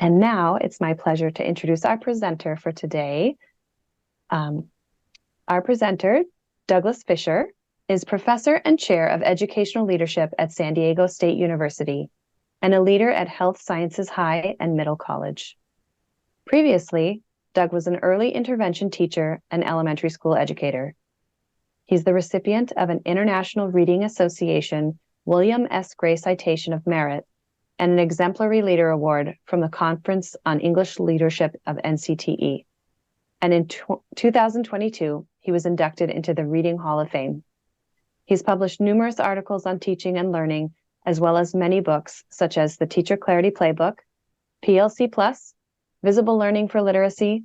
And now it's my pleasure to introduce our presenter for today. Our presenter, Douglas Fisher, is professor and chair of educational leadership at San Diego State University and a leader at Health Sciences High and Middle College. Previously, Doug was an early intervention teacher and elementary school educator. He's the recipient of an International Reading Association William S. Gray Citation of Merit and an Exemplary Leader Award from the Conference on English Leadership of NCTE. And in 2022, he was inducted into the Reading Hall of Fame. He's published numerous articles on teaching and learning, as well as many books such as the Teacher Clarity Playbook, PLC Plus, Visible Learning for Literacy,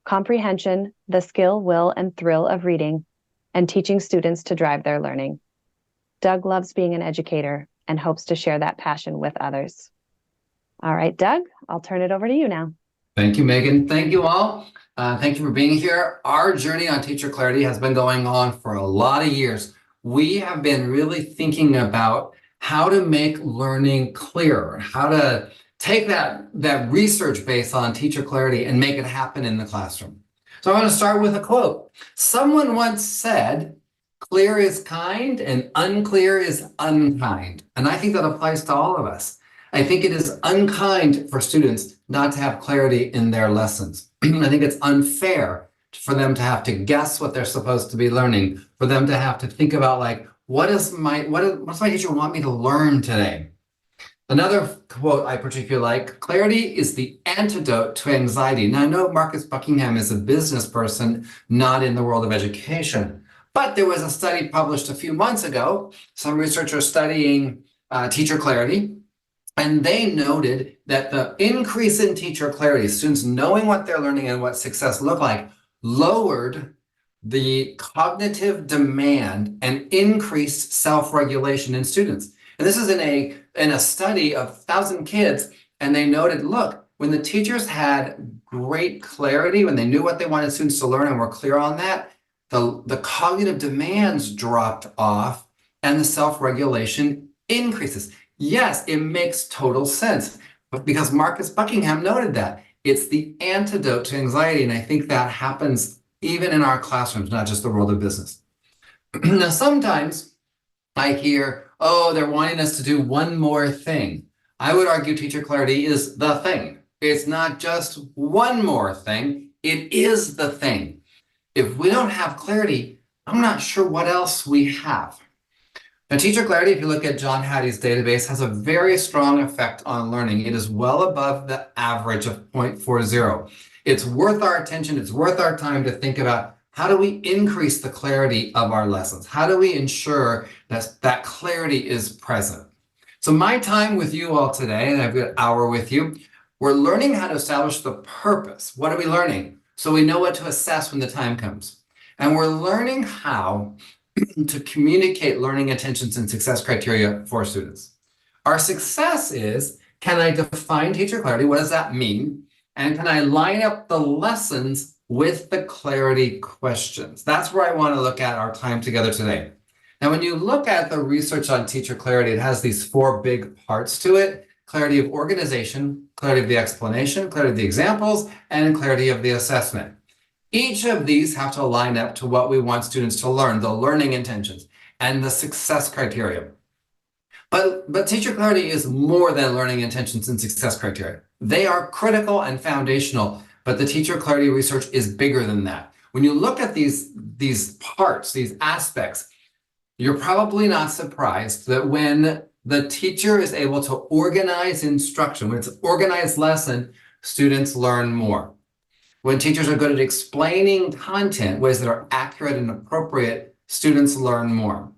Comprehension, The Skill, Will, and Thrill of Reading, and Teaching Students to Drive Their Learning. Doug loves being an educator and hopes to share that passion with others. All right, Doug, I'll turn it over to you now. Thank you, Megan. Thank you all. Thank you for being here. Our journey on Teacher Clarity has been going on for a lot of years. We have been really thinking about how to make learning clearer, how to take that research base on Teacher Clarity and make it happen in the classroom. So I want to start with a quote. Someone once said, "Clear is kind and unclear is unkind." And I think that applies to all of us. I think it is unkind for students not to have clarity in their lessons. I think it's unfair for them to have to guess what they're supposed to be learning, for them to have to think about, like, what's my teacher want me to learn today? Another quote I particularly like: "Clarity is the antidote to anxiety." Now, I know Marcus Buckingham is a business person, not in the world of education, but there was a study published a few months ago, some researchers studying teacher clarity, and they noted that the increase in teacher clarity, students knowing what they're learning and what success looked like, lowered the cognitive demand and increased self-regulation in students. And this is in a study of 1,000 kids, and they noted, look, when the teachers had great clarity, when they knew what they wanted students to learn and were clear on that, the cognitive demands dropped off and the self-regulation increases. Yes, it makes total sense, but because Marcus Buckingham noted that. It's the antidote to anxiety, and I think that happens even in our classrooms, not just the world of business. Now, sometimes I hear, oh, they're wanting us to do one more thing. I would argue teacher clarity is the thing. It's not just one more thing, it is the thing. If we don't have clarity, I'm not sure what else we have. Now, teacher clarity, if you look at John Hattie's database, has a very strong effect on learning. It is well above the average of 0.40. It's worth our attention. It's worth our time to think about, how do we increase the clarity of our lessons? How do we ensure that clarity is present? So my time with you all today, and I've got an hour with you, we're learning how to establish the purpose. What are we learning? So we know what to assess when the time comes. And we're learning how to communicate learning intentions and success criteria for students. Our success is, can I define teacher clarity? What does that mean? And can I line up the lessons with the clarity questions? That's where I want to look at our time together today. Now, when you look at the research on teacher clarity, it has these 4 big parts to it: clarity of organization, clarity of the explanation, clarity of the examples, and clarity of the assessment. Each of these have to line up to what we want students to learn, the learning intentions and the success criteria. But teacher clarity is more than learning intentions and success criteria. They are critical and foundational, but the teacher clarity research is bigger than that. When you look at these parts, these aspects, you're probably not surprised that when the teacher is able to organize instruction, when it's an organized lesson, students learn more. When teachers are good at explaining content, ways that are accurate and appropriate, students learn more.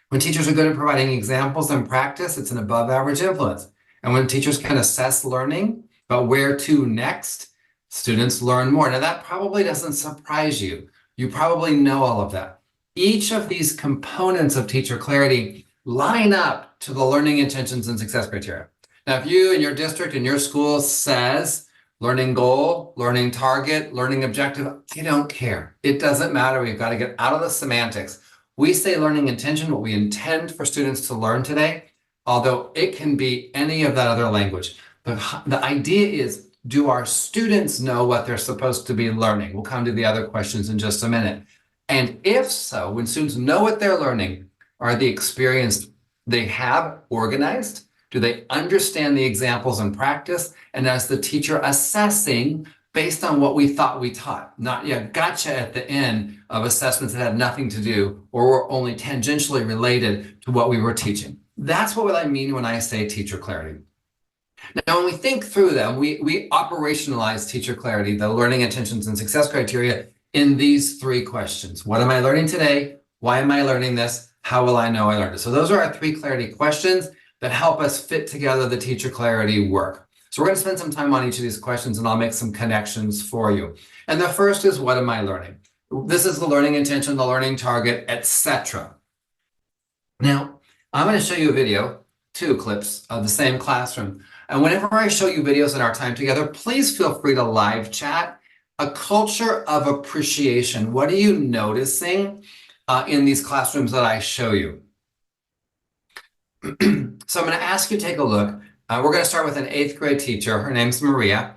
When teachers are good at providing examples and practice, it's an above average influence. And when teachers can assess learning, but where to next, students learn more. Now, that probably doesn't surprise you. You probably know all of that. Each of these components of teacher clarity line up to the learning intentions and success criteria. Now, if you in your district, in your school says learning goal, learning target, learning objective, I don't care. It doesn't matter. We've got to get out of the semantics. We say learning intention, what we intend for students to learn today, although it can be any of that other language. The idea is, do our students know what they're supposed to be learning? We'll come to the other questions in just a minute. And if so, when students know what they're learning, are they experienced, they have organized? Do they understand the examples in practice? And as the teacher assessing based on what we thought we taught, not gotcha at the end of assessments that had nothing to do or were only tangentially related to what we were teaching. That's what I mean when I say teacher clarity. Now, when we think through them, we operationalize teacher clarity, the learning intentions and success criteria in these three questions. What am I learning today? Why am I learning this? How will I know I learned it? So those are our three clarity questions that help us fit together the teacher clarity work. So we're going to spend some time on each of these questions and I'll make some connections for you. And the first is, what am I learning? This is the learning intention, the learning target, etc. Now, I'm going to show you a video, 2 clips of the same classroom. And whenever I show you videos in our time together, please feel free to live chat. A culture of appreciation. What are you noticing in these classrooms that I show you? So I'm going to ask you to take a look. We're going to start with an 8th grade teacher. Her name's Maria.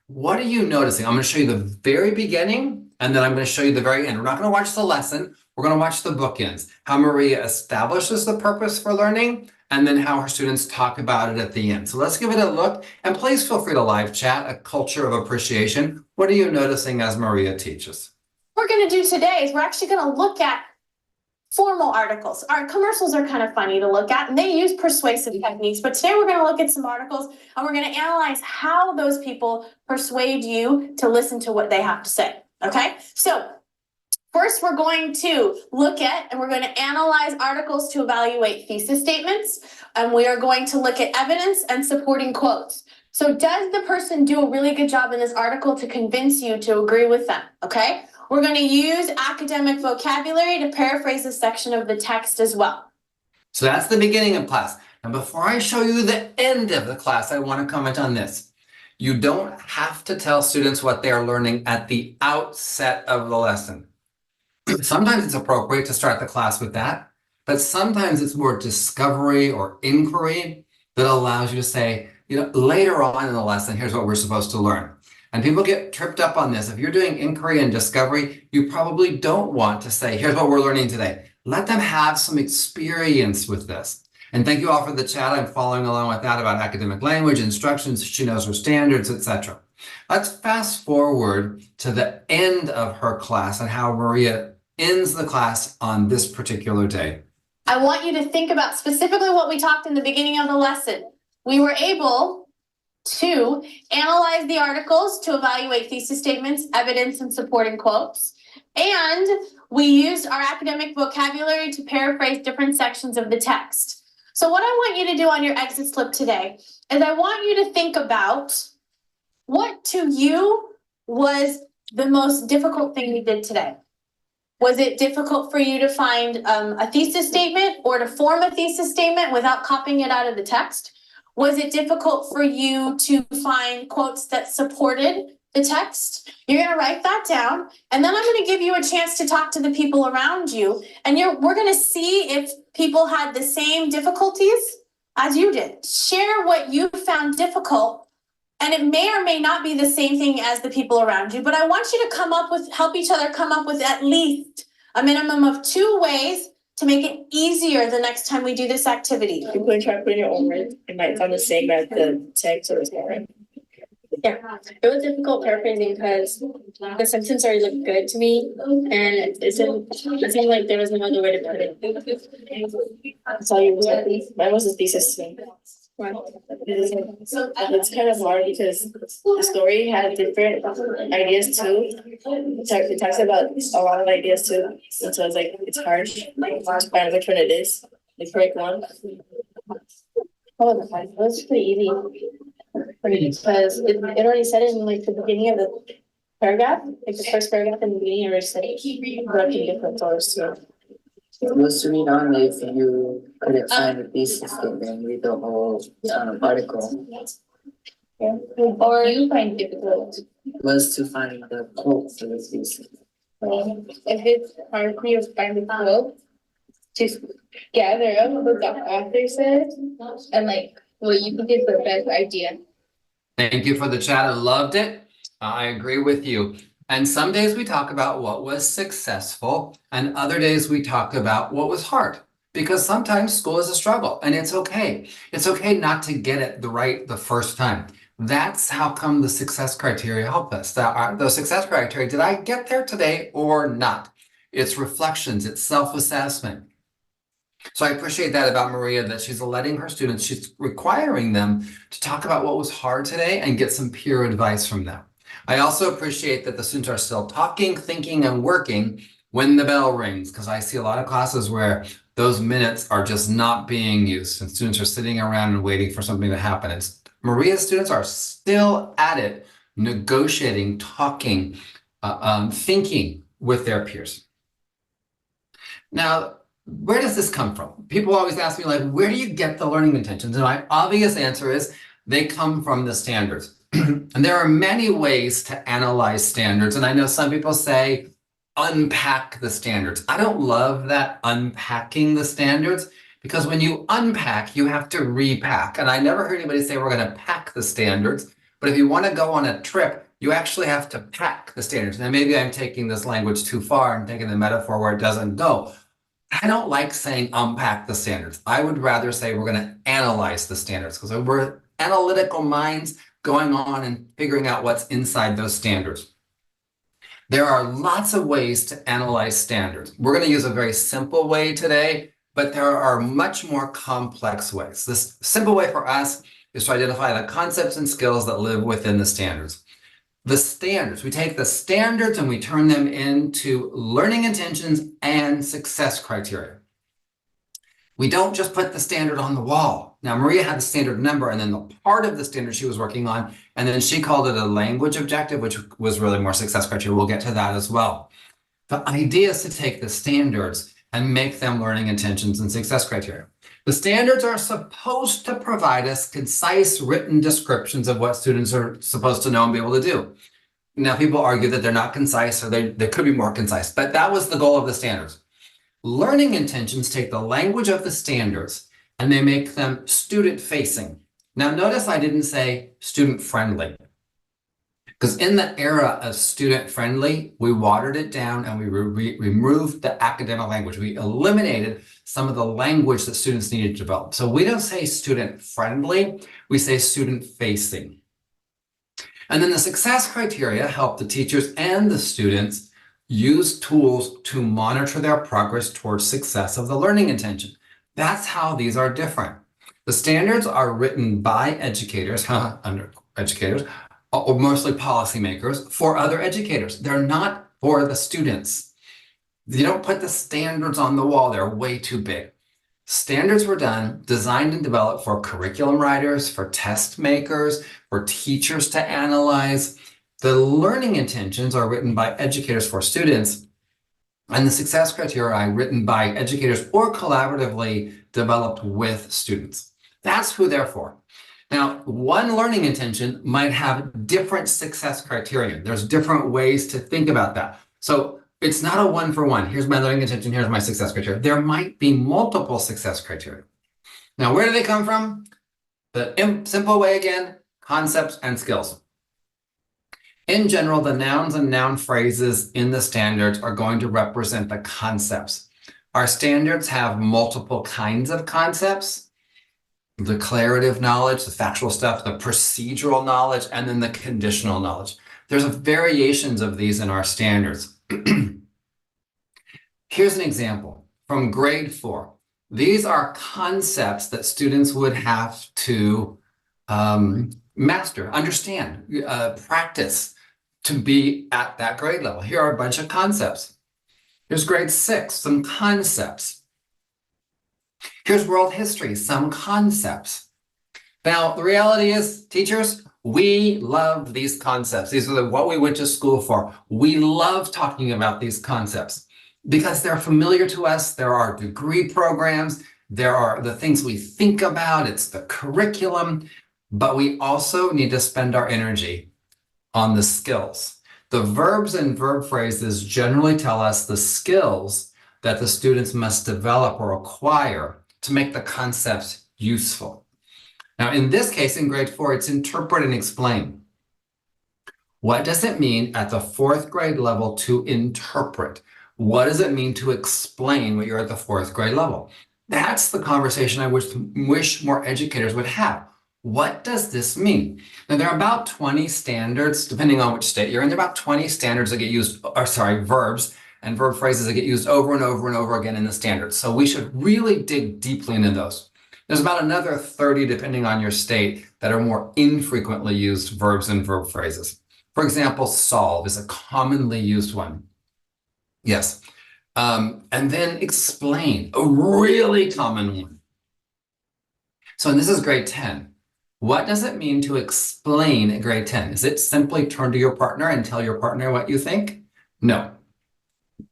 What are you noticing? I'm going to show you the very beginning, and then I'm going to show you the very end. We're not going to watch the lesson. We're going to watch the bookends. How Maria establishes the purpose for learning, and then how her students talk about it at the end. So let's give it a look, and please feel free to live chat, a culture of appreciation. What are you noticing as Maria teaches? What we're going to do today is we're actually going to look at formal articles. Our commercials are kind of funny to look at, and they use persuasive techniques, but today we're going to look at some articles, and we're going to analyze how those people persuade you to listen to what they have to say, okay? So first, we're going to look at and we're going to analyze articles to evaluate thesis statements, and we are going to look at evidence and supporting quotes. So does the person do a really good job in this article to convince you to agree with them, okay? We're going to use academic vocabulary to paraphrase a section of the text as well. So that's the beginning of class. And before I show you the end of the class, I want to comment on this. You don't have to tell students what they're learning at the outset of the lesson. Sometimes it's appropriate to start the class with that, but sometimes it's more discovery or inquiry that allows you to say, later on in the lesson, here's what we're supposed to learn. And people get tripped up on this. If you're doing inquiry and discovery, you probably don't want to say, here's what we're learning today. Let them have some experience with this. And thank you all for the chat. I'm following along with that about academic language, instructions, she knows her standards, etc. Let's fast forward to the end of her class and how Maria ends the class on this particular day. I want you to think about specifically what we talked in the beginning of the lesson. We were able to analyze the articles to evaluate thesis statements, evidence, and supporting quotes. And we used our academic vocabulary to paraphrase different sections of the text. So what I want you to do on your exit slip today is I want you to think about what to you was the most difficult thing you did today. Was it difficult for you to find a thesis statement or to form a thesis statement without copying it out of the text? Was it difficult for you to find quotes that supported the text? You're going to write that down, and then I'm going to give you a chance to talk to the people around you, and we're going to see if people had the same difficulties as you did. Share what you found difficult, and it may or may not be the same thing as the people around you, but I want you to help each other come up with at least a minimum of 2 ways to make it easier the next time we do this activity. You could try putting your own words. It might sound the same as the text or the Yeah, it was difficult paraphrasing because the sentence already looked good to me, and it seemed like there was no other way to put it. That's all you was. Mine was a thesis thing. It's kind of hard because the story had different ideas too. It talks about a lot of ideas too, and so it's hard to find which one it is, the correct one. Oh, it was pretty easy because it already said it in the beginning of the paragraph, the first paragraph in the beginning already said it. Working different sources too. It was to read on if you couldn't find the thesis statement, read the whole article. Yeah. Or you find difficult. Was to find the quote for the thesis. If it's hard for you to find the quote, just gather up what the author said and what you think is the best idea. Thank you for the chat. I loved it. I agree with you. And some days we talk about what was successful, and other days we talk about what was hard. Because sometimes school is a struggle, and it's okay. It's okay not to get it right the first time. That's how come the success criteria help us. The success criteria, did I get there today or not? It's reflections, it's self-assessment. So I appreciate that about Maria, that she's letting her students, she's requiring them to talk about what was hard today and get some peer advice from them. I also appreciate that the students are still talking, thinking, and working when the bell rings, because I see a lot of classes where those minutes are just not being used and students are sitting around and waiting for something to happen. And Maria's students are still at it, negotiating, talking, thinking with their peers. Now, where does this come from? People always ask me, like, where do you get the learning intentions? And my obvious answer is they come from the standards. And there are many ways to analyze standards. And I know some people say, unpack the standards. I don't love that unpacking the standards, because when you unpack, you have to repack. And I never heard anybody say we're going to pack the standards. But if you want to go on a trip, you actually have to pack the standards. Now, maybe I'm taking this language too far and taking the metaphor where it doesn't go. I don't like saying unpack the standards. I would rather say we're going to analyze the standards, because we're analytical minds going on and figuring out what's inside those standards. There are lots of ways to analyze standards. We're going to use a very simple way today, but there are much more complex ways. This simple way for us is to identify the concepts and skills that live within the standards. The standards, we take the standards and we turn them into learning intentions and success criteria. We don't just put the standard on the wall. Now, Maria had the standard number and then the part of the standard she was working on, and then she called it a language objective, which was really more success criteria. We'll get to that as well. The idea is to take the standards and make them learning intentions and success criteria. The standards are supposed to provide us concise written descriptions of what students are supposed to know and be able to do. Now, people argue that they're not concise, or they could be more concise, but that was the goal of the standards. Learning intentions take the language of the standards and they make them student-facing. Now, notice I didn't say student-friendly, because in the era of student-friendly, we watered it down and we removed the academic language. We eliminated some of the language that students needed to develop. So we don't say student-friendly, we say student-facing. And then the success criteria help the teachers and the students use tools to monitor their progress towards success of the learning intention. That's how these are different. The standards are written by educators, under educators, or mostly policymakers, for other educators. They're not for the students. You don't put the standards on the wall, they're way too big. Standards were designed and developed for curriculum writers, for test makers, for teachers to analyze. The learning intentions are written by educators for students, and the success criteria are written by educators or collaboratively developed with students. That's who they're for. Now, one learning intention might have different success criteria. There's different ways to think about that. So it's not a one-for-one. Here's my learning intention, here's my success criteria. There might be multiple success criteria. Now, where do they come from? The simple way again, concepts and skills. In general, the nouns and noun phrases in the standards are going to represent the concepts. Our standards have multiple kinds of concepts: the declarative knowledge, the factual stuff, the procedural knowledge, and then the conditional knowledge. There's variations of these in our standards. Here's an example from grade 4. These are concepts that students would have to master, understand, practice to be at that grade level. Here are a bunch of concepts. Here's grade 6, some concepts. Here's world history, some concepts. Now, the reality is, teachers, we love these concepts. These are what we went to school for. We love talking about these concepts because they're familiar to us. There are degree programs. There are the things we think about. It's the curriculum. But we also need to spend our energy on the skills. The verbs and verb phrases generally tell us the skills that the students must develop or acquire to make the concepts useful. Now, in this case, in grade 4, it's interpret and explain. What does it mean at the 4th grade level to interpret? What does it mean to explain when you're at the 4th grade level? That's the conversation I wish more educators would have. What does this mean? Now, there are about 20 standards, depending on which state you're in. There are about 20 standards that get used, verbs and verb phrases that get used over and over and over again in the standards. So we should really dig deeply into those. There's about another 30, depending on your state, that are more infrequently used verbs and verb phrases. For example, solve is a commonly used one. Yes. And then explain, a really common one. So this is grade 10. What does it mean to explain at grade 10? Is it simply turn to your partner and tell your partner what you think? No.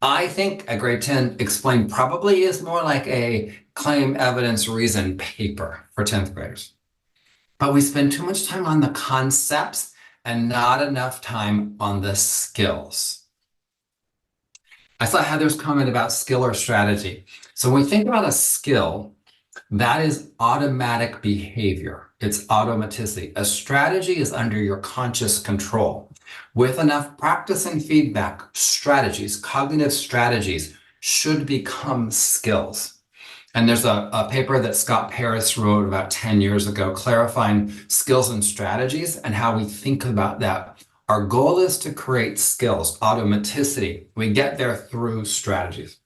I think at grade 10, explain probably is more like a claim, evidence, reason paper for 10th graders. But we spend too much time on the concepts and not enough time on the skills. I saw Heather's comment about skill or strategy. So when we think about a skill, that is automatic behavior. It's automaticity. A strategy is under your conscious control. With enough practice and feedback, strategies, cognitive strategies should become skills. And there's a paper that Scott Paris wrote about 10 years ago, clarifying skills and strategies and how we think about that. Our goal is to create skills, automaticity. We get there through strategies.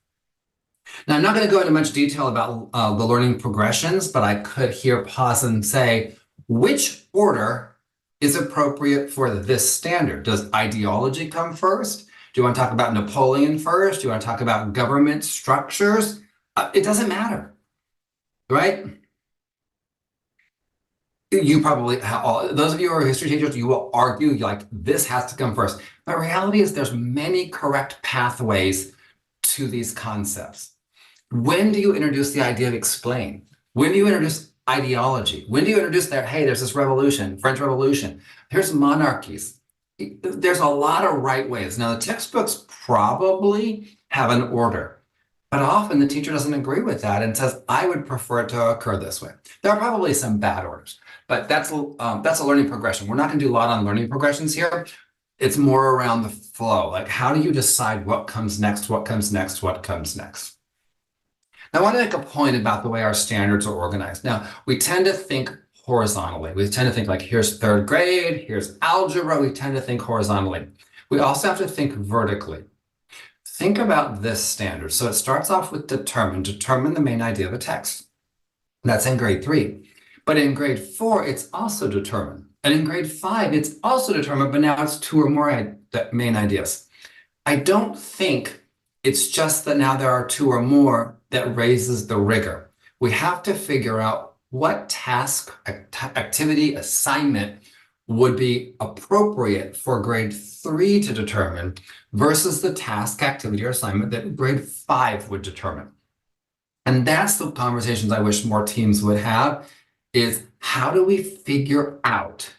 Now, I'm not going to go into much detail about the learning progressions, but I could here pause and say, which order is appropriate for this standard? Does ideology come first? Do you want to talk about Napoleon first? Do you want to talk about government structures? It doesn't matter, right? You probably, those of you who are history teachers, you will argue like this has to come first. But reality is there's many correct pathways to these concepts. When do you introduce the idea of explain? When do you introduce ideology? When do you introduce that, hey, there's this revolution, French Revolution, here's monarchies. There's a lot of right ways. Now, the textbooks probably have an order, but often the teacher doesn't agree with that and says, I would prefer it to occur this way. There are probably some bad orders, but that's a learning progression. We're not going to do a lot on learning progressions here. It's more around the flow. Like, how do you decide what comes next, what comes next, what comes next? Now, I want to make a point about the way our standards are organized. Now, we tend to think horizontally. We tend to think like, here's 3rd grade, here's algebra. We tend to think horizontally. We also have to think vertically. Think about this standard. So it starts off with determine the main idea of a text. That's in grade 3. But in grade 4, it's also determine. And in grade 5, it's also determine, but now it's 2 or more main ideas. I don't think it's just that now there are 2 or more that raises the rigor. We have to figure out what task, activity, assignment would be appropriate for grade 3 to determine versus the task, activity, or assignment that grade 5 would determine. And that's the conversations I wish more teams would have, is how do we figure out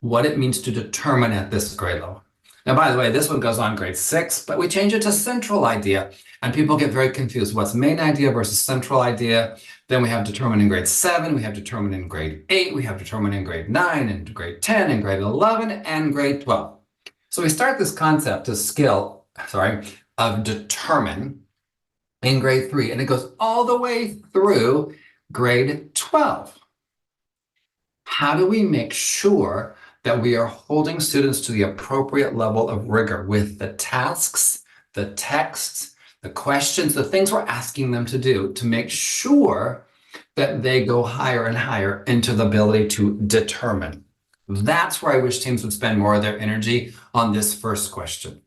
what it means to determine at this grade level? Now, by the way, this one goes on grade 6, but we change it to central idea, and people get very confused. What's main idea versus central idea? Then we have determine in grade 7, we have determine in grade 8, we have determine in grade 9, and grade 10, and grade 11, and grade 12. So we start this concept of determine in grade 3, and it goes all the way through grade 12. How do we make sure that we are holding students to the appropriate level of rigor with the tasks, the texts, the questions, the things we're asking them to do to make sure that they go higher and higher into the ability to determine? That's where I wish teams would spend more of their energy on this first question.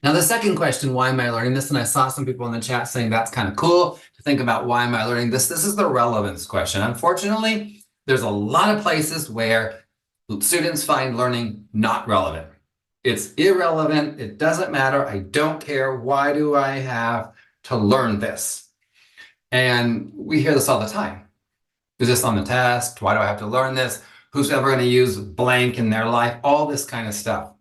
Now, the second question, why am I learning this? And I saw some people in the chat saying that's kind of cool to think about, why am I learning this? This is the relevance question. Unfortunately, there's a lot of places where students find learning not relevant. It's irrelevant. It doesn't matter. I don't care. Why do I have to learn this? And we hear this all the time. Is this on the test? Why do I have to learn this? Who's ever going to use blank in their life? All this kind of stuff.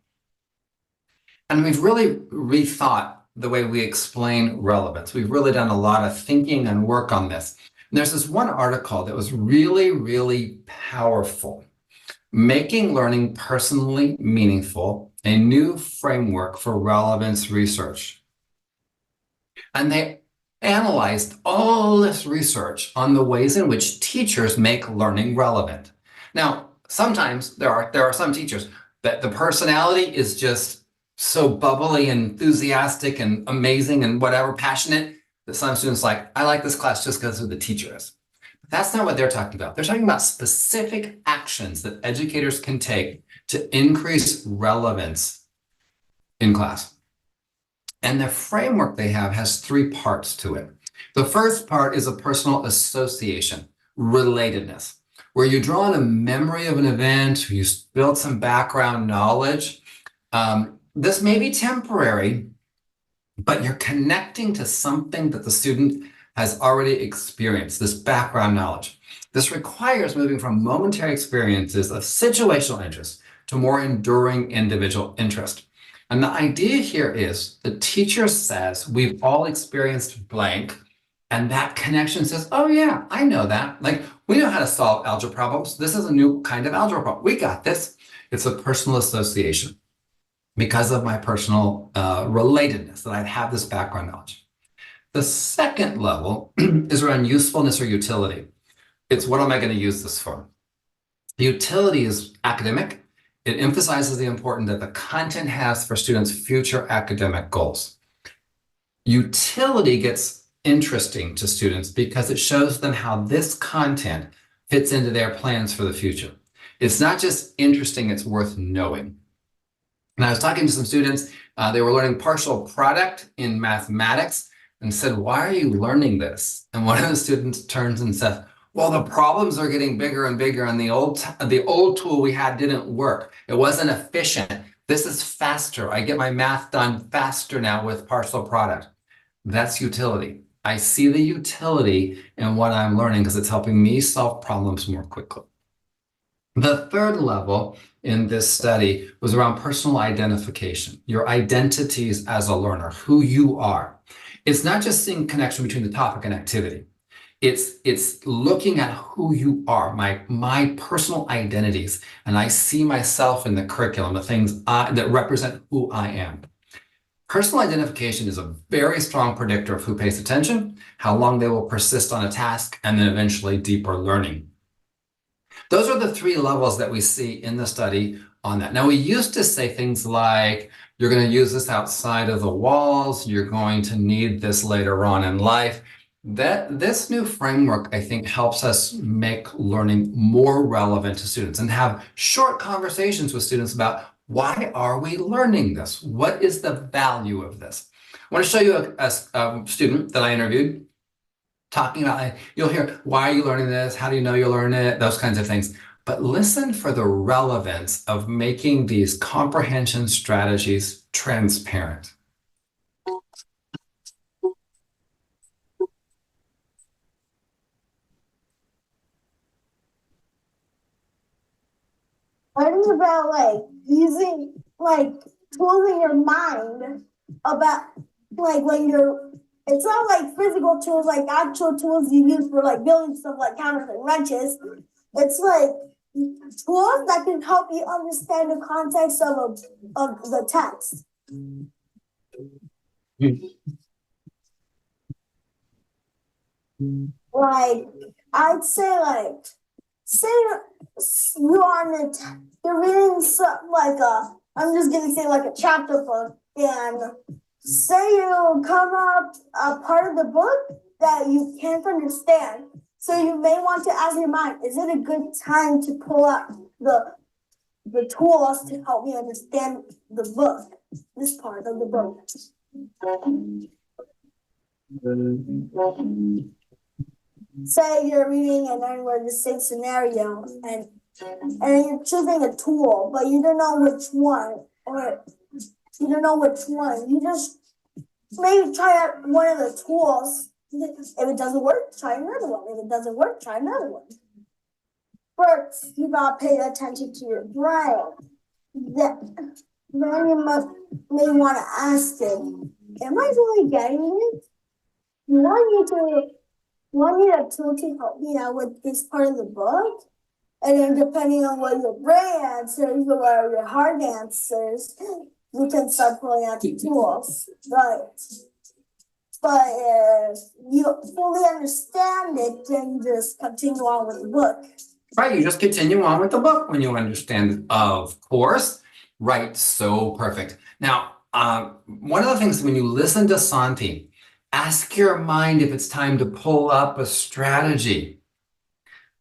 And we've really rethought the way we explain relevance. We've really done a lot of thinking and work on this. And there's this one article that was really, really powerful. Making learning personally meaningful, a new framework for relevance research. And they analyzed all this research on the ways in which teachers make learning relevant. Now, sometimes there are some teachers that the personality is just so bubbly and enthusiastic and amazing and whatever, passionate, that some students like, I like this class just because of who the teacher is. But that's not what they're talking about. They're talking about specific actions that educators can take to increase relevance in class. And the framework they have has 3 parts to it. The first part is a personal association, relatedness, where you draw on a memory of an event, you build some background knowledge. This may be temporary, but you're connecting to something that the student has already experienced, this background knowledge. This requires moving from momentary experiences of situational interest to more enduring individual interest. And the idea here is the teacher says, we've all experienced blank, and that connection says, oh yeah, I know that. Like, we know how to solve algebra problems. This is a new kind of algebra problem. We got this. It's a personal association because of my personal relatedness, that I have this background knowledge. The second level is around usefulness or utility. It's what am I going to use this for? The utility is academic. It emphasizes the importance that the content has for students' future academic goals. Utility gets interesting to students because it shows them how this content fits into their plans for the future. It's not just interesting, it's worth knowing. And I was talking to some students, they were learning partial product in mathematics and said, why are you learning this? And one of the students turns and says, well, the problems are getting bigger and bigger, and the old tool we had didn't work. It wasn't efficient. This is faster. I get my math done faster now with partial product. That's utility. I see the utility in what I'm learning because it's helping me solve problems more quickly. The third level in this study was around personal identification, your identities as a learner, who you are. It's not just seeing connection between the topic and activity. It's looking at who you are, my personal identities, and I see myself in the curriculum, the things that represent who I am. Personal identification is a very strong predictor of who pays attention, how long they will persist on a task, and then eventually deeper learning. Those are the 3 levels that we see in the study on that. Now, we used to say things like, you're going to use this outside of the walls, you're going to need this later on in life. This new framework, I think, helps us make learning more relevant to students and have short conversations with students about why are we learning this? What is the value of this? I want to show you a student that I interviewed talking about, you'll hear, why are you learning this? How do you know you'll learn it? Those kinds of things. But listen for the relevance of making these comprehension strategies transparent. Learning about like using like tools in your mind about like when you're it's not like physical tools, like actual tools you use for like building stuff like counters and wrenches. It's like tools that can help you understand the context of the text. Like I'd say say you're reading something like I'm just gonna say like a chapter book, and say you come up a part of the book that you can't understand. So you may want to ask your mind, is it a good time to pull out the tools to help me understand the book, this part of the book? Say you're reading and then we're the same scenario and you're choosing a tool, but you don't know which one, or you don't know which one. You just maybe try out one of the tools. If it doesn't work, try another one. If it doesn't work, try another one. First, you gotta pay attention to your brain. Then you may want to ask it, am I really getting it? You want me a tool to help me out with this part of the book. And then depending on what your brain answers or your heart answers, you can start pulling out the tools. But if you fully understand it, then just continue on with the book. Right, you just continue on with the book when you understand it, of course. Right, so perfect. Now, one of the things when you listen to Santi, ask your mind if it's time to pull up a strategy.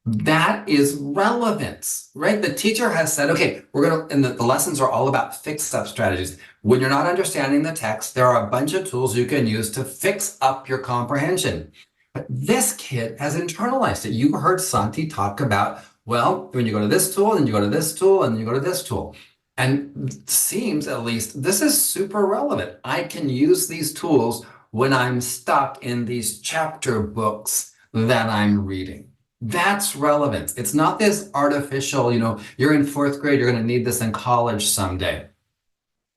That is relevance, right? The teacher has said, okay, and the lessons are all about fix-up strategies. When you're not understanding the text, there are a bunch of tools you can use to fix up your comprehension. But this kid has internalized it. You heard Santi talk about, well, when you go to this tool, and you go to this tool, and you go to this tool. And it seems, at least, this is super relevant. I can use these tools when I'm stuck in these chapter books that I'm reading. That's relevance. It's not this artificial, you're in 4th grade, you're going to need this in college someday.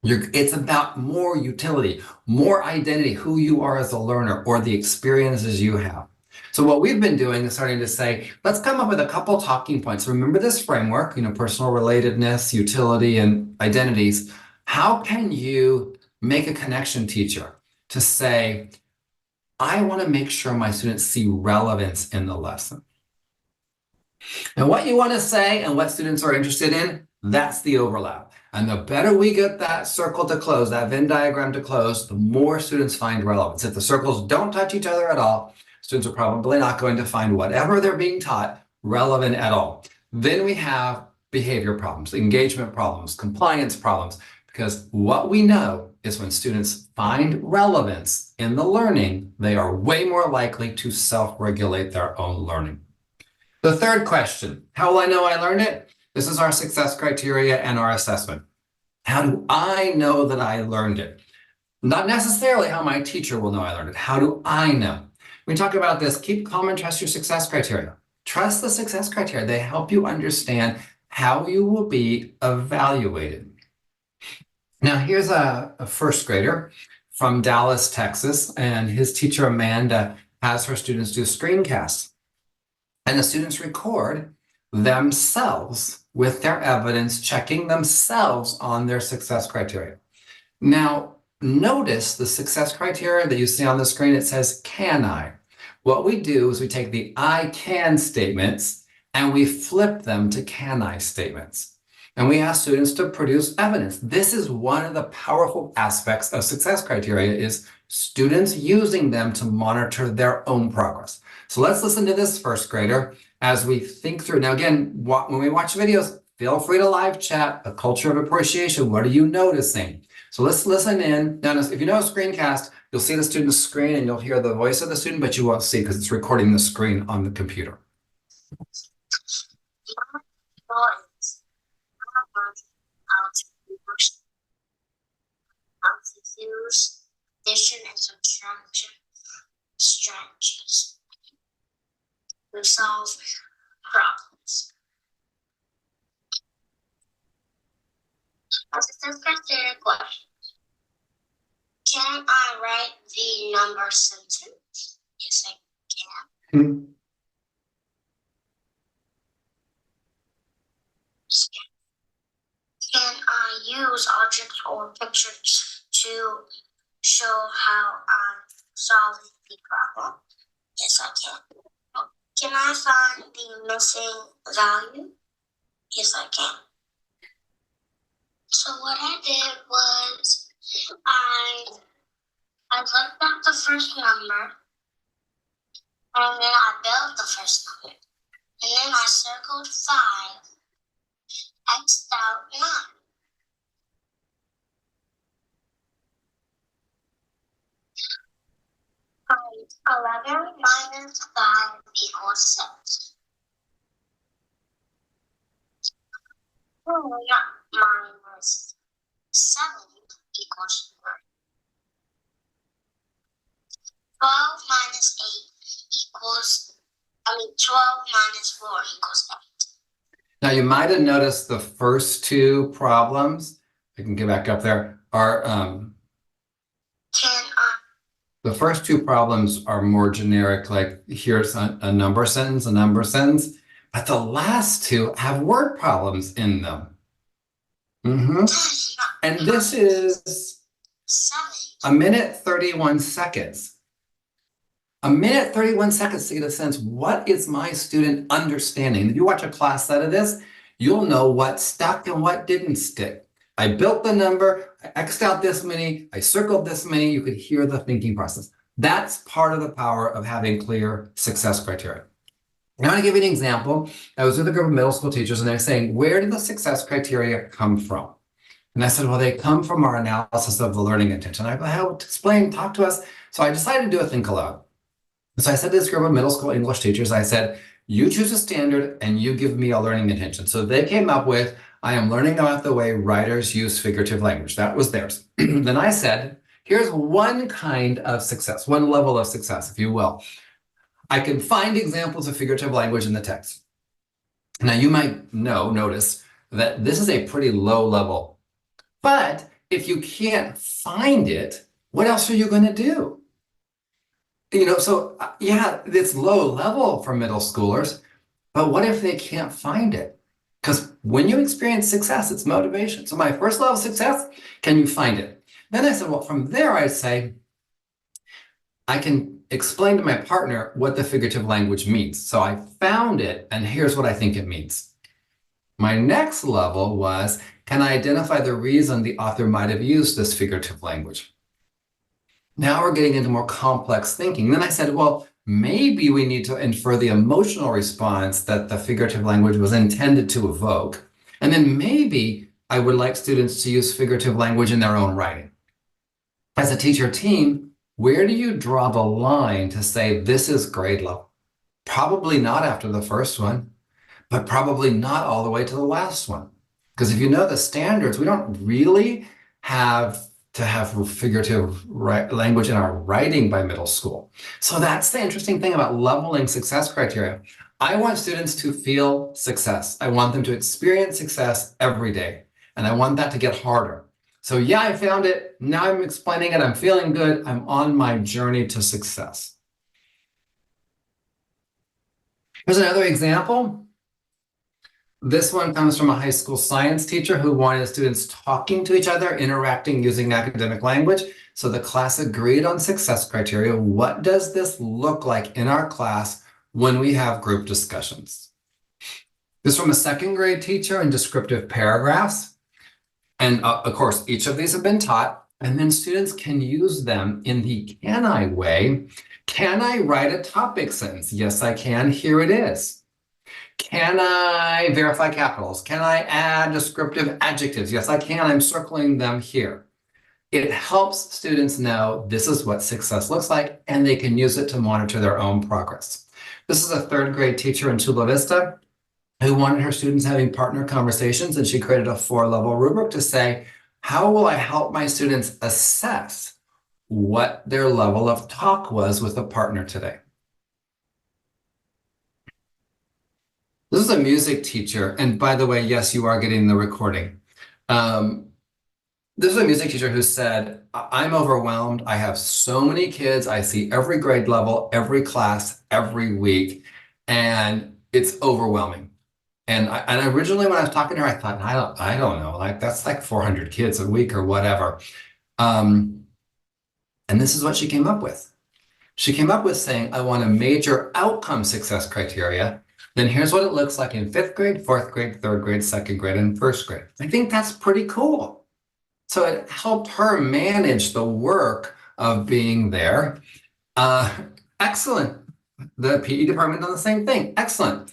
It's about more utility, more identity, who you are as a learner or the experiences you have. So what we've been doing is starting to say, let's come up with a couple talking points. Remember this framework, personal relatedness, utility, and identities. How can you make a connection, teacher, to say, I want to make sure my students see relevance in the lesson? And what you want to say and what students are interested in, that's the overlap. And the better we get that circle to close, that Venn diagram to close, the more students find relevance. If the circles don't touch each other at all, students are probably not going to find whatever they're being taught relevant at all. Then we have behavior problems, engagement problems, compliance problems, because what we know is when students find relevance in the learning, they are way more likely to self-regulate their own learning. The third question, how will I know I learned it? This is our success criteria and our assessment. How do I know that I learned it? Not necessarily how my teacher will know I learned it. How do I know? We talk about this, keep calm and trust your success criteria. Trust the success criteria. They help you understand how you will be evaluated. Now, here's a 1st grader from Dallas, Texas, and his teacher, Amanda, has her students do screencasts. And the students record themselves with their evidence, checking themselves on their success criteria. Now, notice the success criteria that you see on the screen, it says, can I? What we do is we take the I can statements and we flip them to can I statements. And we ask students to produce evidence. This is one of the powerful aspects of success criteria is students using them to monitor their own progress. So let's listen to this 1st grader as we think through. Now, again, when we watch videos, feel free to live chat, a culture of appreciation. What are you noticing? So let's listen in. Now, if you know a screencast, you'll see the student's screen and you'll hear the voice of the student, but you won't see because it's recording the screen on the computer. How to use addition and subtraction strategies to solve problems. A success criteria question. Can I write the number sentence? Yes, I can. Can I use objects or pictures to show how I'm solving the problem? Yes, I can. Can I find the missing value? Yes, I can. So what I did was I looked at the first number and then I built the first number. And then I circled 5, X'd out 9. Find 11 minus 5 equals 6. Minus 7 equals 3. 12 minus 12 minus 4 equals 8. Now, you might have noticed the first 2 problems, I can get back up there, are The first two problems are more generic, like here's a number sentence, a number sentence. But the last two have word problems in them. And this is 1:31. A minute, 31 seconds to get a sense, what is my student understanding? If you watch a class set of this, you'll know what stuck and what didn't stick. I built the number, I X'd out this many, I circled this many, you could hear the thinking process. That's part of the power of having clear success criteria. Now, I want to give you an example. I was with a group of middle school teachers and they're saying, where did the success criteria come from? And I said, well, they come from our analysis of the learning intention. I go, how to explain, talk to us. So I decided to do a think aloud. So I said to this group of middle school English teachers, I said, you choose a standard and you give me a learning intention. So they came up with, I am learning about the way writers use figurative language. That was theirs. Then I said, here's one kind of success, one level of success, if you will. I can find examples of figurative language in the text. Now you might notice that this is a pretty low level. But if you can't find it, what else are you going to do? So yeah, it's low level for middle schoolers, but what if they can't find it? Because when you experience success, it's motivation. So my first level of success, can you find it? Then I said, well, from there, I say, I can explain to my partner what the figurative language means. So I found it, and here's what I think it means. My next level was, can I identify the reason the author might have used this figurative language? Now we're getting into more complex thinking. Then I said, well, maybe we need to infer the emotional response that the figurative language was intended to evoke. And then maybe I would like students to use figurative language in their own writing. As a teacher team, where do you draw the line to say this is grade level? Probably not after the first one, but probably not all the way to the last one. Because if you know the standards, we don't really have to have figurative language in our writing by middle school. So that's the interesting thing about leveling success criteria. I want students to feel success. I want them to experience success every day. And I want that to get harder. So yeah, I found it. Now I'm explaining it. I'm feeling good. I'm on my journey to success. Here's another example. This one comes from a high school science teacher who wanted students talking to each other, interacting using academic language. So the class agreed on success criteria. What does this look like in our class when we have group discussions? This is from a second grade teacher in descriptive paragraphs. And of course, each of these have been taught, and then students can use them in the can I way. Can I write a topic sentence? Yes, I can. Here it is. Can I verify capitals? Can I add descriptive adjectives? Yes, I can. I'm circling them here. It helps students know this is what success looks like, and they can use it to monitor their own progress. This is a third grade teacher in Chula Vista who wanted her students having partner conversations, and she created a 4-level rubric to say, how will I help my students assess what their level of talk was with a partner today? This is a music teacher, and by the way, yes, you are getting the recording. This is a music teacher who said, I'm overwhelmed. I have so many kids. I see every grade level, every class, every week, and it's overwhelming. And originally when I was talking to her, I thought, I don't know, like that's like 400 kids a week or whatever. And this is what she came up with. She came up with saying, I want a major outcome success criteria. Then here's what it looks like in 5th grade, 4th grade, 3rd grade, 2nd grade, and 1st grade. I think that's pretty cool. So it helped her manage the work of being there. Excellent. The PE department done the same thing. Excellent.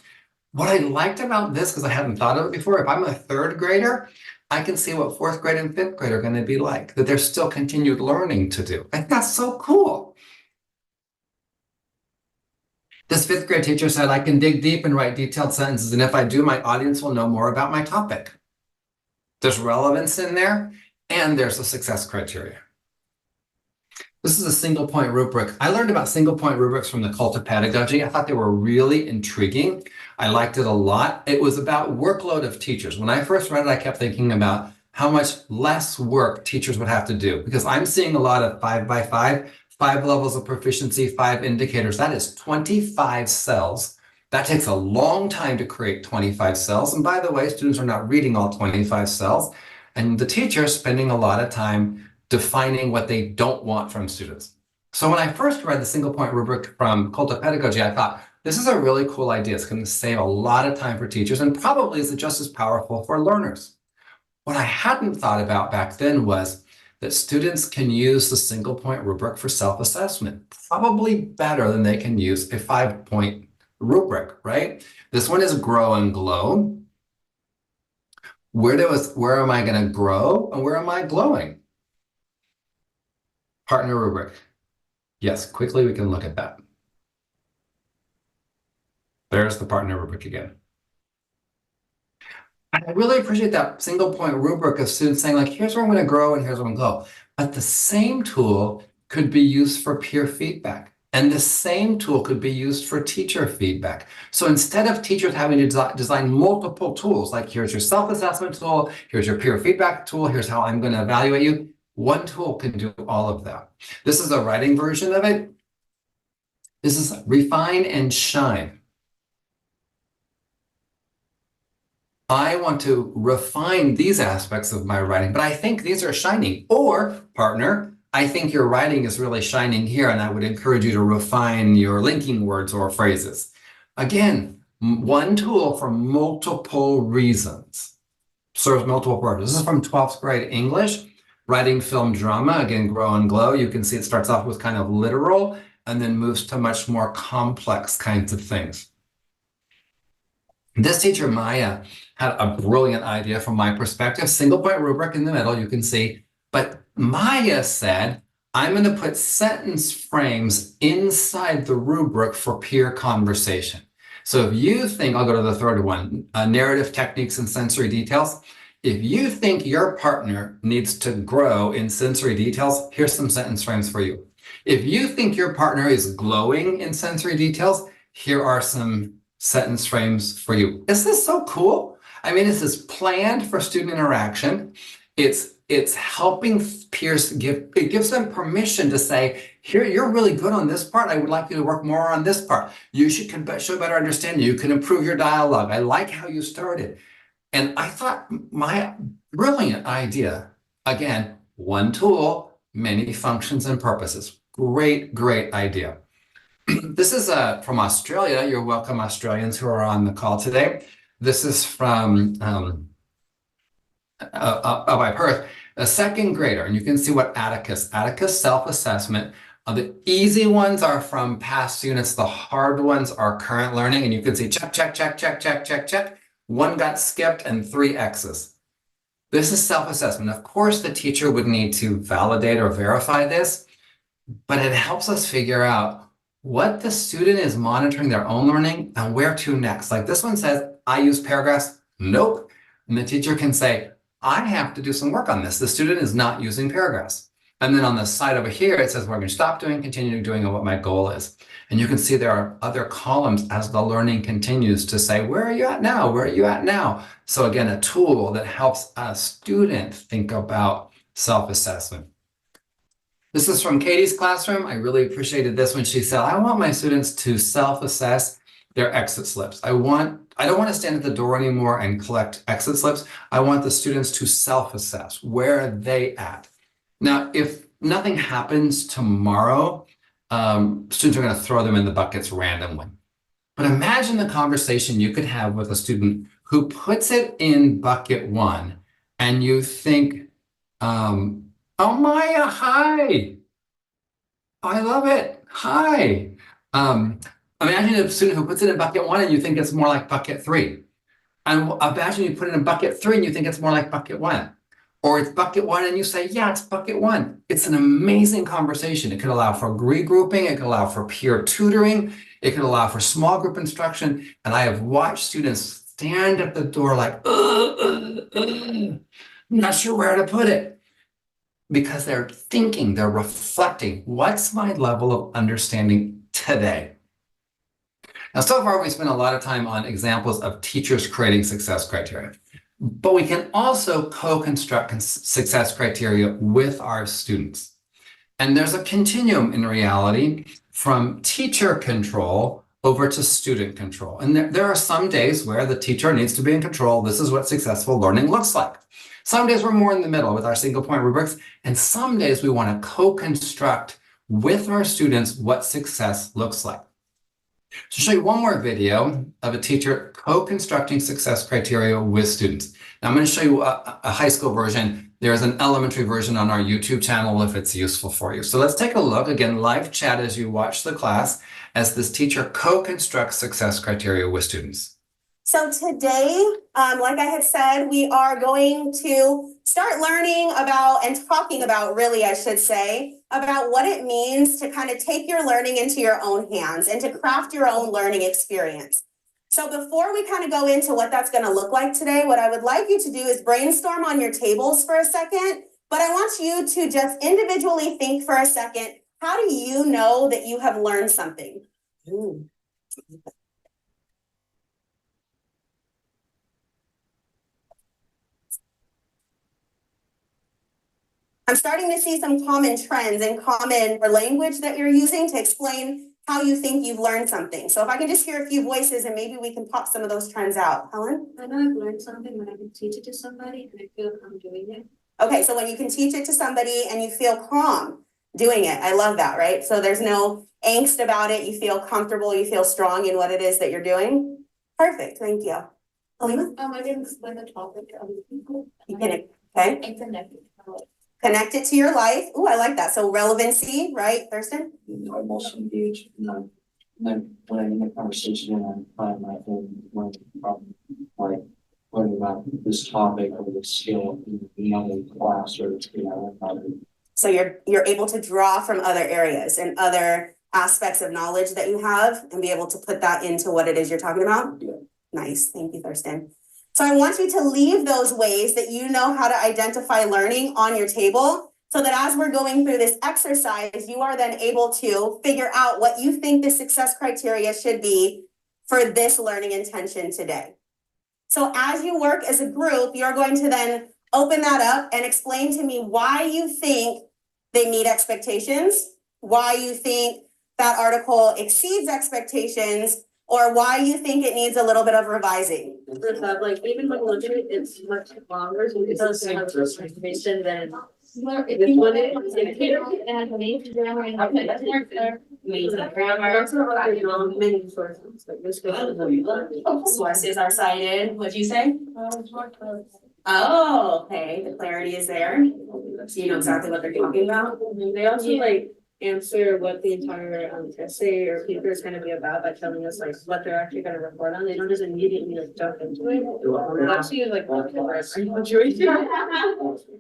What I liked about this, because I hadn't thought of it before, if I'm a 3rd grader, I can see what 4th grade and 5th grade are going to be like, that there's still continued learning to do. I think that's so cool. This 5th grade teacher said, I can dig deep and write detailed sentences, and if I do, my audience will know more about my topic. There's relevance in there, and there's a success criteria. This is a single point rubric. I learned about single point rubrics from the Cult of Pedagogy. I thought they were really intriguing. I liked it a lot. It was about workload of teachers. When I first read it, I kept thinking about how much less work teachers would have to do, because I'm seeing a lot of 5x5. 5 levels of proficiency, 5 indicators. That is 25 cells. That takes a long time to create 25 cells. And by the way, students are not reading all 25 cells. And the teacher is spending a lot of time defining what they don't want from students. So when I first read the single point rubric from Cult of Pedagogy, I thought, this is a really cool idea. It's going to save a lot of time for teachers and probably is just as powerful for learners. What I hadn't thought about back then was that students can use the single point rubric for self-assessment, probably better than they can use a 5-point rubric, right? This one is grow and glow. Where am I going to grow and where am I glowing? Partner rubric. Yes, quickly we can look at that. There's the partner rubric again. I really appreciate that single point rubric of students saying like, here's where I'm going to grow and here's where I'm going to go. But the same tool could be used for peer feedback. And the same tool could be used for teacher feedback. So instead of teachers having to design multiple tools, like here's your self-assessment tool, here's your peer feedback tool, here's how I'm going to evaluate you, one tool can do all of that. This is a writing version of it. This is refine and shine. I want to refine these aspects of my writing, but I think these are shining. Or, partner, I think your writing is really shining here, and I would encourage you to refine your linking words or phrases. Again, one tool for multiple reasons. Serves multiple purposes. This is from 12th grade English, writing film drama, again, grow and glow. You can see it starts off with kind of literal and then moves to much more complex kinds of things. This teacher, Maya, had a brilliant idea from my perspective. Single point rubric in the middle, you can see. But Maya said, I'm going to put sentence frames inside the rubric for peer conversation. So if you think, I'll go to the third one, narrative techniques and sensory details. If you think your partner needs to grow in sensory details, here's some sentence frames for you. If you think your partner is glowing in sensory details, here are some sentence frames for you. Isn't this so cool? I mean, this is planned for student interaction. It's helping peers it gives them permission to say, here, you're really good on this part. I would like you to work more on this part. You should show better understanding. You can improve your dialogue. I like how you started. And I thought my brilliant idea, again, one tool, many functions and purposes. Great, great idea. This is from Australia. You're welcome, Australians who are on the call today. This is from by Perth, a second grader, and you can see what Atticus self-assessment. The easy ones are from past units. The hard ones are current learning, and you can see check, check, check, check, check, check, check. 1 got skipped and 3 X's. This is self-assessment. Of course, the teacher would need to validate or verify this, but it helps us figure out what the student is monitoring their own learning and where to next. Like this one says, I use paragraphs. Nope. And the teacher can say, I have to do some work on this. The student is not using paragraphs. And then on the side over here, it says, we're going to stop doing, continue doing, and what my goal is. And you can see there are other columns as the learning continues to say, where are you at now? Where are you at now? So again, a tool that helps a student think about self-assessment. This is from Katie's classroom. I really appreciated this when she said, I want my students to self-assess their exit slips. I don't want to stand at the door anymore and collect exit slips. I want the students to self-assess. Where are they at? Now, if nothing happens tomorrow, students are going to throw them in the buckets randomly. But imagine the conversation you could have with a student who puts it in bucket 1 and you think, oh, Maya, hi. I love it. Hi. Imagine a student who puts it in bucket 1 and you think it's more like bucket 3. And imagine you put it in bucket 3 and you think it's more like bucket 1. Or it's bucket 1 and you say, yeah, it's bucket 1. It's an amazing conversation. It could allow for regrouping. It could allow for peer tutoring. It could allow for small group instruction. And I have watched students stand at the door like, not sure where to put it. Because they're thinking, they're reflecting, what's my level of understanding today? Now, so far, we spent a lot of time on examples of teachers creating success criteria, but we can also co-construct success criteria with our students. And there's a continuum in reality from teacher control over to student control. And there are some days where the teacher needs to be in control. This is what successful learning looks like. Some days we're more in the middle with our single point rubrics, and some days we want to co-construct with our students what success looks like. To show you one more video of a teacher co-constructing success criteria with students. Now I'm going to show you a high school version. There's an elementary version on our YouTube channel if it's useful for you. So let's take a look. Again, live chat as you watch the class as this teacher co-constructs success criteria with students. So today, like I had said, we are going to start learning about and talking about, really, I should say, about what it means to kind of take your learning into your own hands and to craft your own learning experience. So before we kind of go into what that's going to look like today, what I would like you to do is brainstorm on your tables for a second, but I want you to just individually think for a second, how do you know that you have learned something? I'm starting to see some common trends and common language that you're using to explain how you think you've learned something. So if I can just hear a few voices and maybe we can pop some of those trends out. Helen? I know I've learned something when I can teach it to somebody and I feel I'm doing it. Okay, so when you can teach it to somebody and you feel calm doing it. I love that, right? So there's no angst about it. You feel comfortable, you feel strong in what it is that you're doing. Perfect, thank you. Alima? I didn't explain the topic to other people. You can, okay. And connect it. Connect it to your life. Ooh, I like that. So relevancy, right, Thurston? I'm also engaged in when I'm in a conversation and I find my own learning problem, like learning about this topic or this skill in another class or So you're able to draw from other areas and other aspects of knowledge that you have and be able to put that into what it is you're talking about? Yeah. Nice, thank you, Thurston. So I want you to leave those ways that you know how to identify learning on your table so that as we're going through this exercise, you are then able to figure out what you think the success criteria should be for this learning intention today. So as you work as a group, you're going to then open that up and explain to me why you think they meet expectations, why you think that article exceeds expectations, or why you think it needs a little bit of revising. First off, like even when looking, it's much longer, so it does have information than this one is. Amazing grammar. Many sources, like this. Sources are cited. What'd you say? Oh, okay. The clarity is there. So you know exactly what they're talking about. They also like answer what the entire essay or paper is going to be about by telling us like what they're actually going to report on. They don't just immediately like jump into it. It actually like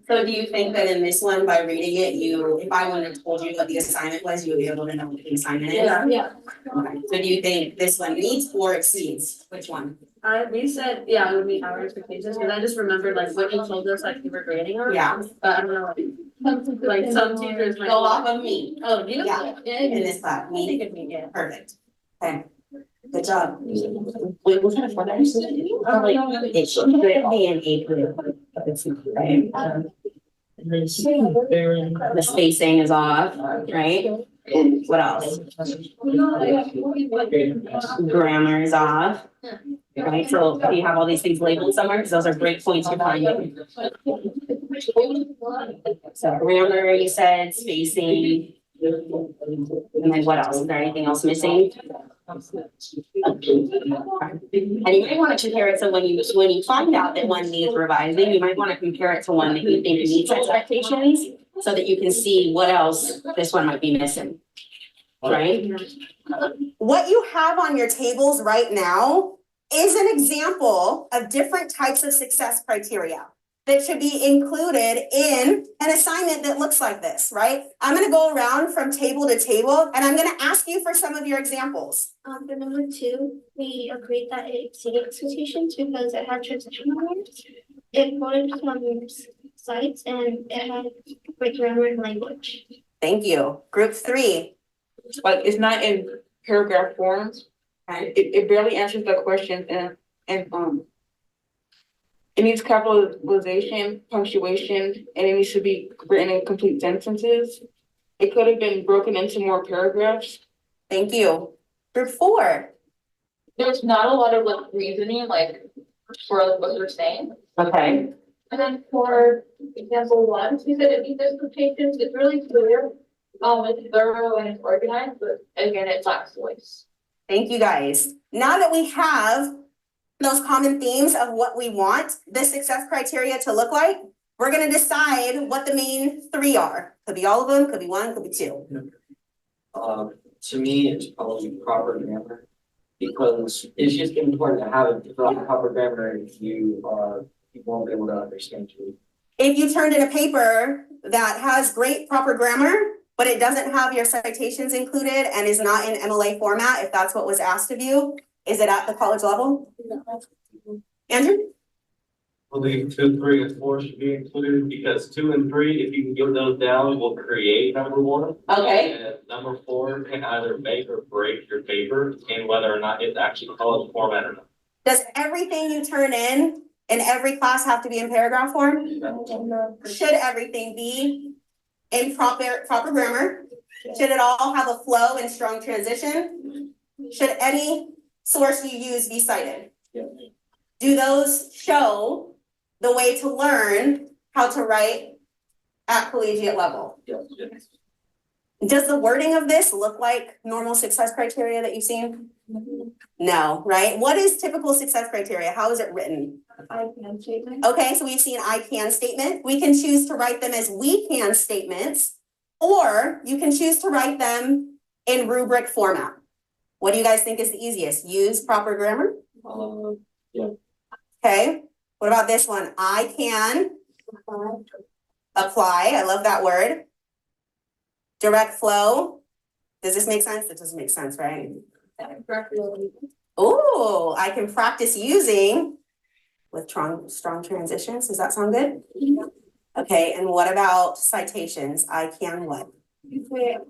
So do you think that in this one, by reading it, if I wouldn't have told you what the assignment was, you would be able to know what the assignment is? Yeah. Okay. So do you think this one meets or exceeds? Which one? We said, yeah, it would meet our expectations, because I just remembered like what you told us like you were grading on. Yeah. But I don't know, like some teachers might. Go off of me. Oh, you? Yeah. In this class, me. Yeah. Perfect. Okay. Good job. Wait, what kind of format is it? It should be an A group. Right? The spacing is off, right? What else? Grammar is off. Right, so do you have all these things labeled somewhere? Because those are great points to find it. So grammar, you said, spacing. And then what else? Is there anything else missing? And you might want to compare it to when you find out that one needs revising, you might want to compare it to one that you think meets expectations so that you can see what else this one might be missing. Right? What you have on your tables right now is an example of different types of success criteria that should be included in an assignment that looks like this, right? I'm going to go around from table to table and I'm going to ask you for some of your examples. For number 2, we agreed that it exceeded expectations because it had transitional words, it quoted some sites, and it had great grammar and language. Thank you. Group 3. Like it's not in paragraph forms. Okay. It barely answers the question and it needs capitalization, punctuation, and it needs to be written in complete sentences. It could have been broken into more paragraphs. Thank you. Group 4. There's not a lot of like reasoning, like for like, what you're saying. Okay. And then for example 1, you said it needs expectations. It's really clear. It's thorough and it's organized, but again, it lacks voice. Thank you guys. Now that we have those common themes of what we want the success criteria to look like, we're going to decide what the main 3 are. Could be all of them, could be 1, could be 2. To me, it's probably proper grammar. Because it's just important to have a proper grammar if you won't be able to understand you. If you turned in a paper that has great proper grammar, but it doesn't have your citations included and is not in MLA format, if that's what was asked of you, is it at the college level? Andrew? I believe 2, 3, and 4 should be included because 2 and 3, if you can get those down, will create number 1. Okay. And number 4 can either make or break your paper and whether or not it's actually college format or not. Does everything you turn in every class have to be in paragraph form? Should everything be in proper grammar? Should it all have a flow and strong transition? Should any source you use be cited? Do those show the way to learn how to write at collegiate level? Does the wording of this look like normal success criteria that you've seen? No, right? What is typical success criteria? How is it written? I can statement. Okay, so we've seen I can statement. We can choose to write them as we can statements, or you can choose to write them in rubric format. What do you guys think is the easiest? Use proper grammar? Yeah. Okay, what about this one? I can apply. I love that word. Direct flow. Does this make sense? That doesn't make sense, right? Oh, I can practice using with strong transitions. Does that sound good? Okay, and what about citations? I can what?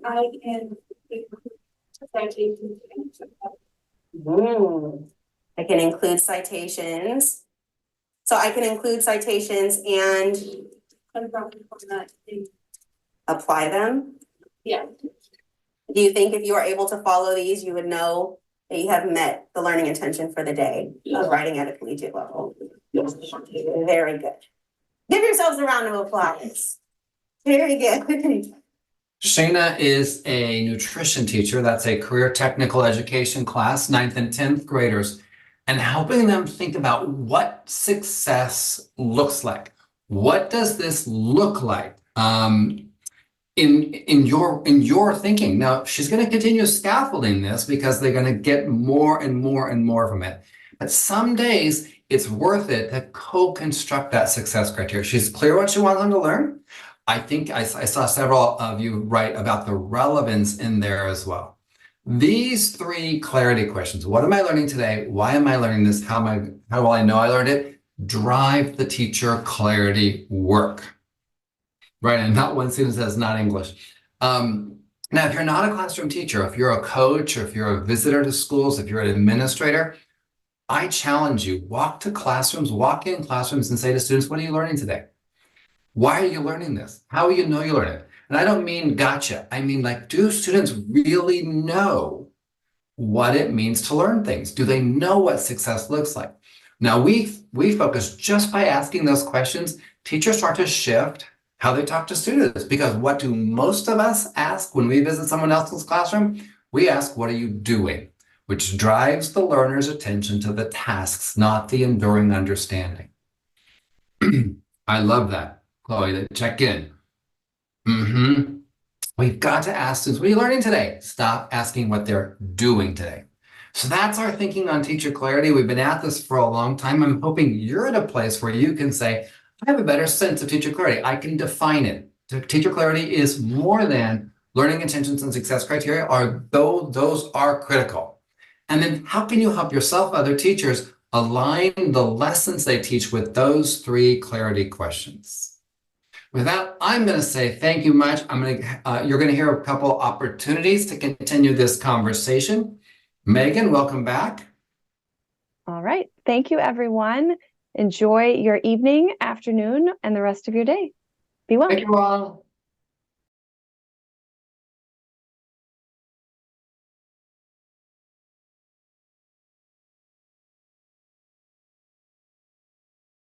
I can. I can include citations. So I can include citations and apply them. Yeah. Do you think if you are able to follow these, you would know that you have met the learning intention for the day of writing at a collegiate level? Very good. Give yourselves a round of applause. Very good. Shayna is a nutrition teacher. That's a career technical education class, 9th and 10th graders, and helping them think about what success looks like. What does this look like in your thinking? Now, she's going to continue scaffolding this because they're going to get more and more and more from it. But some days it's worth it to co-construct that success criteria. She's clear what she wants them to learn. I think I saw several of you write about the relevance in there as well. These 3 clarity questions. What am I learning today? Why am I learning this? How will I know I learned it? Drive the teacher clarity work. Right, and not one student says not English. Now, if you're not a classroom teacher, if you're a coach, or if you're a visitor to schools, if you're an administrator, I challenge you, walk in classrooms and say to students, what are you learning today? Why are you learning this? How will you know you learn it? And I don't mean gotcha. I mean, like, do students really know what it means to learn things? Do they know what success looks like? Now, we focus just by asking those questions, teachers start to shift how they talk to students, because what do most of us ask when we visit someone else's classroom? We ask, what are you doing? Which drives the learner's attention to the tasks, not the enduring understanding. I love that, Chloe, to check in. We've got to ask students, what are you learning today? Stop asking what they're doing today. So that's our thinking on teacher clarity. We've been at this for a long time. I'm hoping you're at a place where you can say, I have a better sense of teacher clarity. I can define it. Teacher clarity is more than learning intentions and success criteria, though those are critical. And then how can you help yourself, other teachers, align the lessons they teach with those 3 clarity questions? With that, I'm going to say thank you much. You're going to hear a couple opportunities to continue this conversation. Megan, welcome back. All right. Thank you, everyone. Enjoy your evening, afternoon, and the rest of your day. Be well. Thank you all.